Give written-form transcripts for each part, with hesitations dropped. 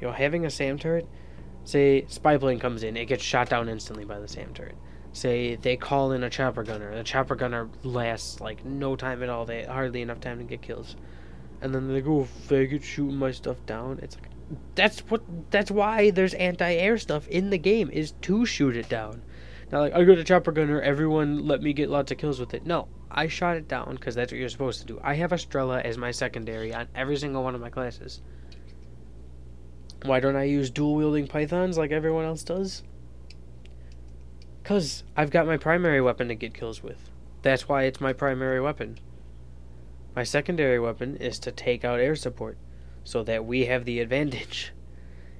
You know, having a SAM turret, say spy plane comes in, it gets shot down instantly by the SAM turret. Say they call in a chopper gunner, the chopper gunner lasts like no time at all, they hardly enough time to get kills. And then they go, faggot, shooting my stuff down. It's like, that's why there's anti-air stuff in the game, is to shoot it down. Not like, I got a chopper gunner, everyone let me get lots of kills with it. No, I shot it down because that's what you're supposed to do. I have Estrella as my secondary on every single one of my classes. Why don't I use dual-wielding pythons like everyone else does? Because I've got my primary weapon to get kills with. That's why it's my primary weapon. My secondary weapon is to take out air support, so that we have the advantage.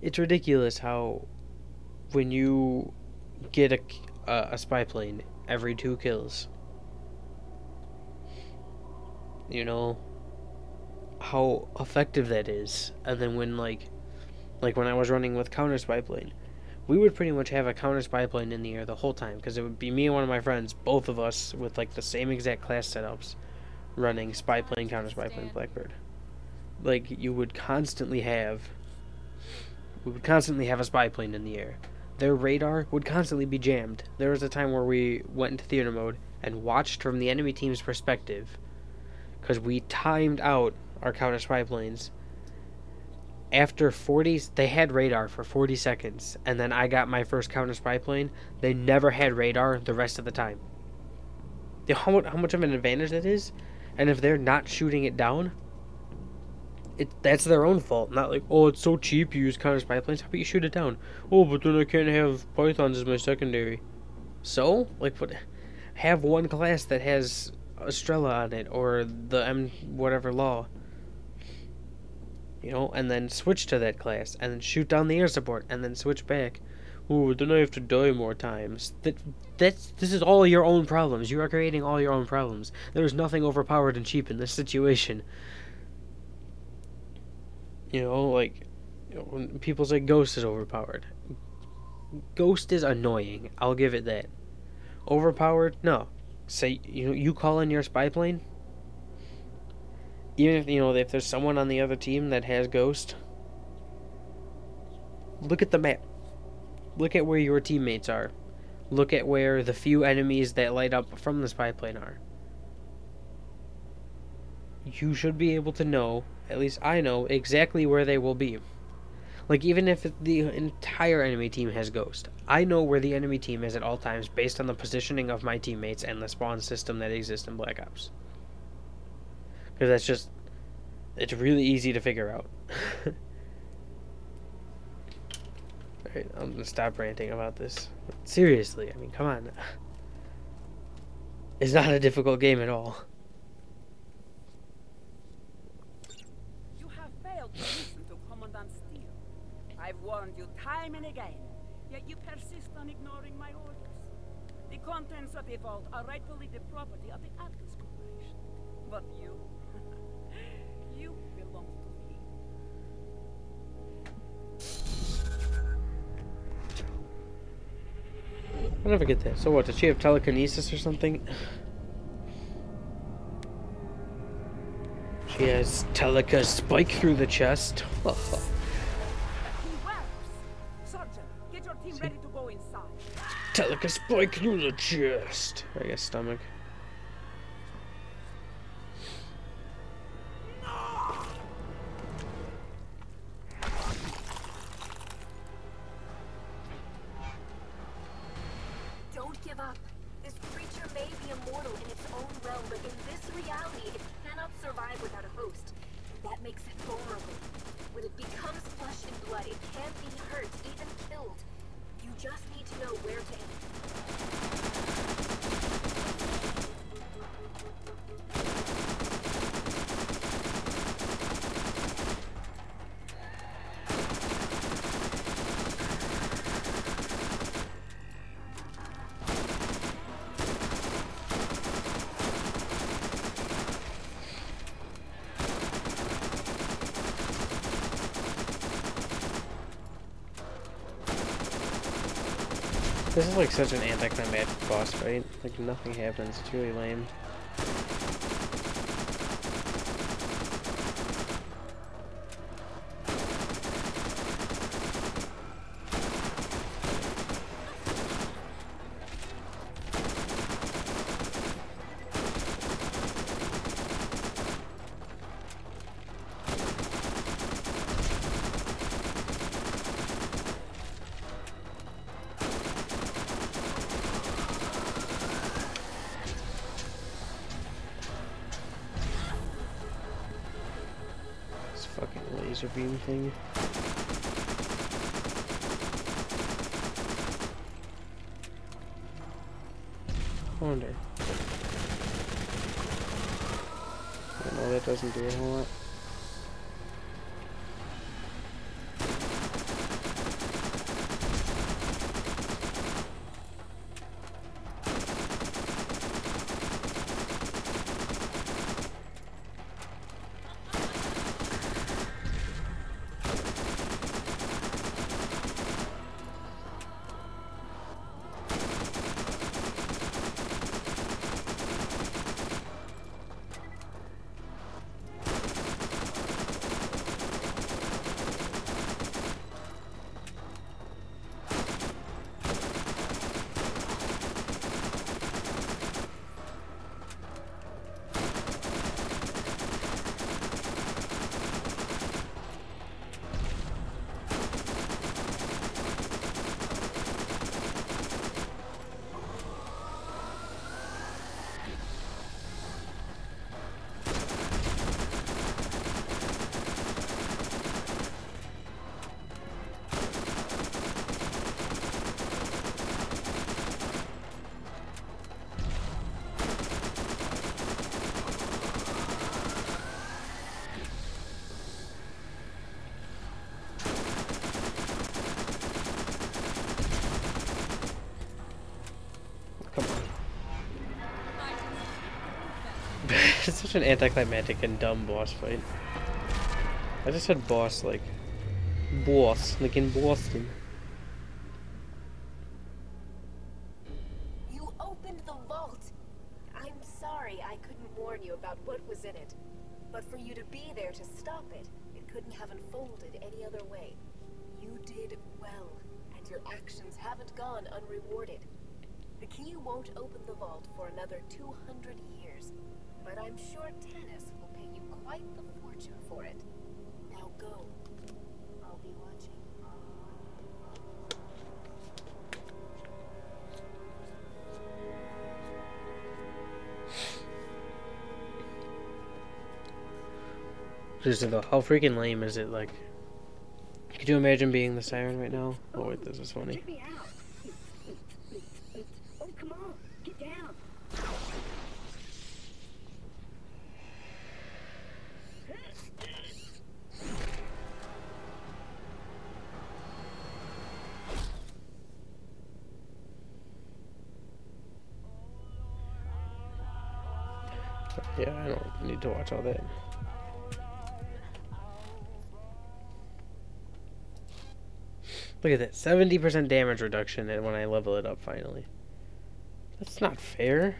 It's ridiculous how when you get a spy plane every 2 kills, you know, how effective that is. And then when like when I was running with counter spy plane, we would pretty much have a counter spy plane in the air the whole time, because it would be me and one of my friends, both of us with like the same exact class setups, running spy plane, counter spy plane, Blackbird. Like, we would constantly have a spy plane in the air. Their radar would constantly be jammed. There was a time where we went into theater mode and watched from the enemy team's perspective, because we timed out our counter spy planes. After 40, they had radar for 40 seconds, and then I got my first counter spy plane. They never had radar the rest of the time. You know how much of an advantage that is? And if they're not shooting it down, that's their own fault. Not like, oh, it's so cheap, you use counter spy planes, how about you shoot it down? Oh, but then I can't have pythons as my secondary. So, like, what? Have one class that has Estrella on it, or the M whatever law, you know, and then switch to that class, and then shoot down the air support, and then switch back. Oh, then I have to die more times. This is all your own problems. You are creating all your own problems. There is nothing overpowered and cheap in this situation. You know, like, when people say Ghost is overpowered, Ghost is annoying. I'll give it that. Overpowered? No. Say, you call in your spy plane. Even if, if there's someone on the other team that has Ghost, look at the map. Look at where your teammates are. Look at where the few enemies that light up from the spy plane are. You should be able to know, at least I know, exactly where they will be. Like, even if the entire enemy team has Ghost, I know where the enemy team is at all times based on the positioning of my teammates and the spawn system that exists in Black Ops. Because it's really easy to figure out. Alright, I'm gonna stop ranting about this. Seriously, I mean, come on. It's not a difficult game at all. You have failed to listen to Commandant Steele. I've warned you time and again, yet you persist on ignoring my orders. The contents of the vault are rightfully the property of the Atlas Corporation. But you belong to me. I never get that. So what, does she have telekinesis or something? She has spike through the chest. Sergeant, get your team ready to go inside. Spike through the chest. I guess stomach. Don't give up. This creature may be immortal in its own realm, but in this reality, it cannot survive without a host. That makes it vulnerable. When it becomes flesh and blood, it can't be hurt, even killed. You just need to know where to aim. This is like such an anticlimactic boss fight. Like, nothing happens. It's really lame. laser beam thing. I wonder. No, that doesn't do a whole lot. It's such an anticlimactic and dumb boss fight. I just said boss like in Boston. You opened the vault. I'm sorry I couldn't warn you about what was in it. But for you to be there to stop it, it couldn't have unfolded any other way. You did well, and your actions haven't gone unrewarded. The key won't open the vault for another 200 years. But I'm sure Tennis will pay you quite the fortune for it. Now go. I'll be watching. Just though, how freaking lame is it? Like, could you imagine being the siren right now? Oh wait, this is funny. Get me out. Oh, come on. Get down. Yeah, I don't need to watch all that. Look at that, 70% damage reduction when I level it up finally. That's not fair.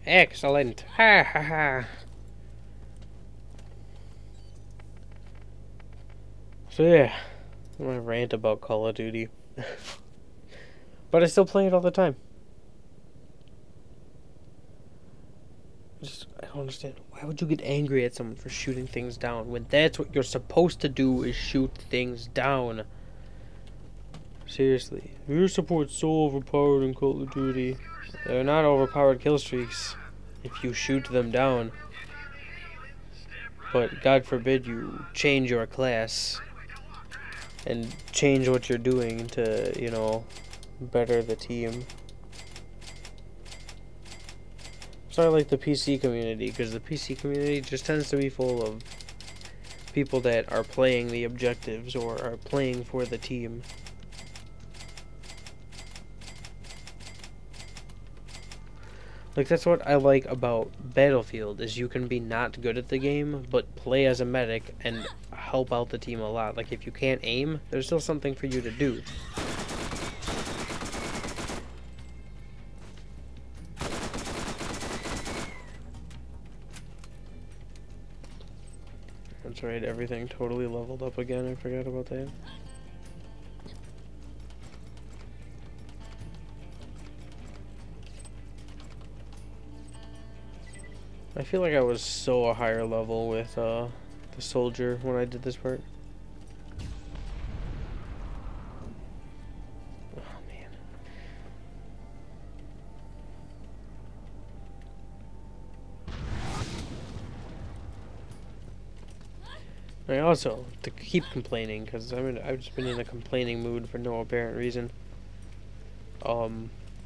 Excellent. Ha ha ha. So yeah, my rant about Call of Duty. But I still play it all the time. I don't understand. Why would you get angry at someone for shooting things down when that's what you're supposed to do, is shoot things down? Seriously. Your support's so overpowered in Call of Duty. They're not overpowered kill streaks if you shoot them down. But God forbid you change your class and change what you're doing to, you know, better the team. So I like the PC community, because the PC community just tends to be full of people that are playing the objectives or are playing for the team. Like, that's what I like about Battlefield, is you can be not good at the game, but play as a medic and help out the team a lot. Like, if you can't aim, there's still something for you to do. right, everything totally leveled up again. I forgot about that. I feel like I was so a higher level with the soldier when I did this part. Oh man. I also, to keep complaining, because I've just been in a complaining mood for no apparent reason.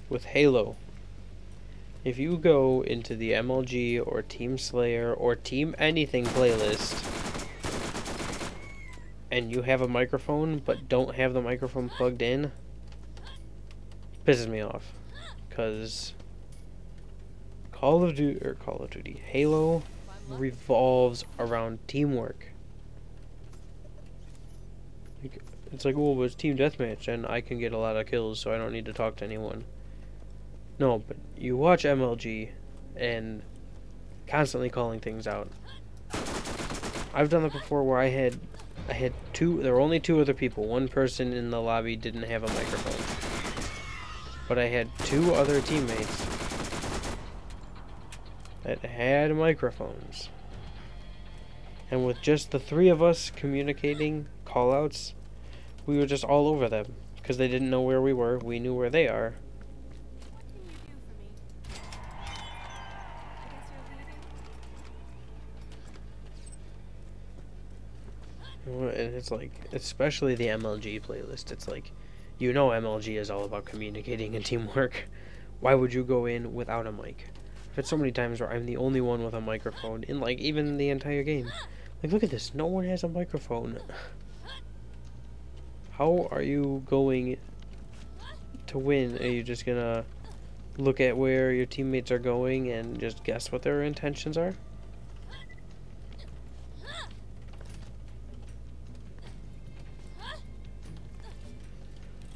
With Halo, if you go into the MLG or Team Slayer or Team Anything playlist and you have a microphone but don't have the microphone plugged in, pisses me off. Because Call of Duty, Halo revolves around teamwork. It's like, oh, but it's team deathmatch and I can get a lot of kills so I don't need to talk to anyone. No, but you watch MLG and constantly calling things out. I've done that before where I had two, there were only two other people. One person in the lobby didn't have a microphone. But I had two other teammates that had microphones. And with just the three of us communicating callouts, we were just all over them. Because they didn't know where we were, we knew where they are. And it's like, especially the MLG playlist, it's like, you know MLG is all about communicating and teamwork. Why would you go in without a mic? I've had so many times where I'm the only one with a microphone in, like, even the entire game. Like, look at this, no one has a microphone. How are you going to win? Are you just gonna look at where your teammates are going and just guess what their intentions are?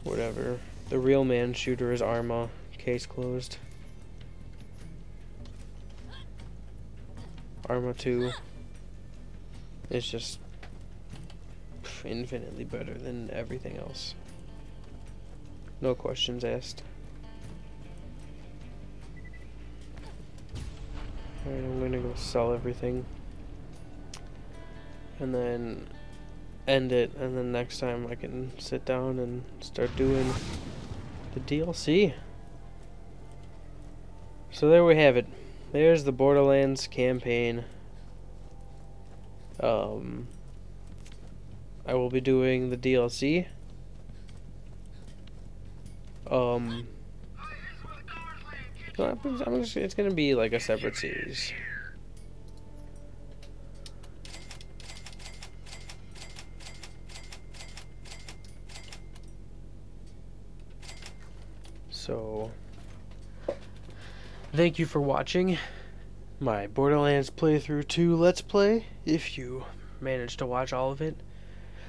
Whatever. The real man shooter is Arma. Case closed. Arma 2 is just infinitely better than everything else. No questions asked. Alright, I'm gonna go sell everything. And then end it, and then next time I can sit down and start doing the DLC. So there we have it. There's the Borderlands campaign. I will be doing the DLC. It's gonna be like a separate series. So, thank you for watching my Borderlands playthrough 2 Let's Play, if you managed to watch all of it.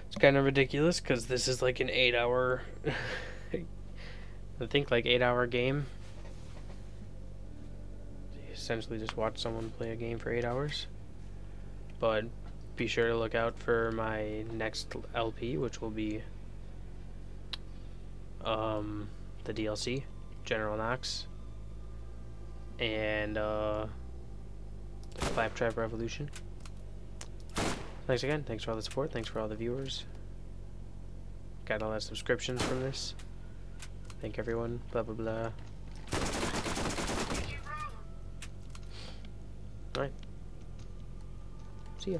It's kind of ridiculous, because this is like an 8-hour, I think like 8-hour game. You essentially just watch someone play a game for 8 hours. But be sure to look out for my next LP, which will be the DLC, General Knox, and Claptrap Revolution. Thanks again. Thanks for all the support. Thanks for all the viewers. Got all the subscriptions from this. Thank everyone. Blah blah blah. Alright. See ya.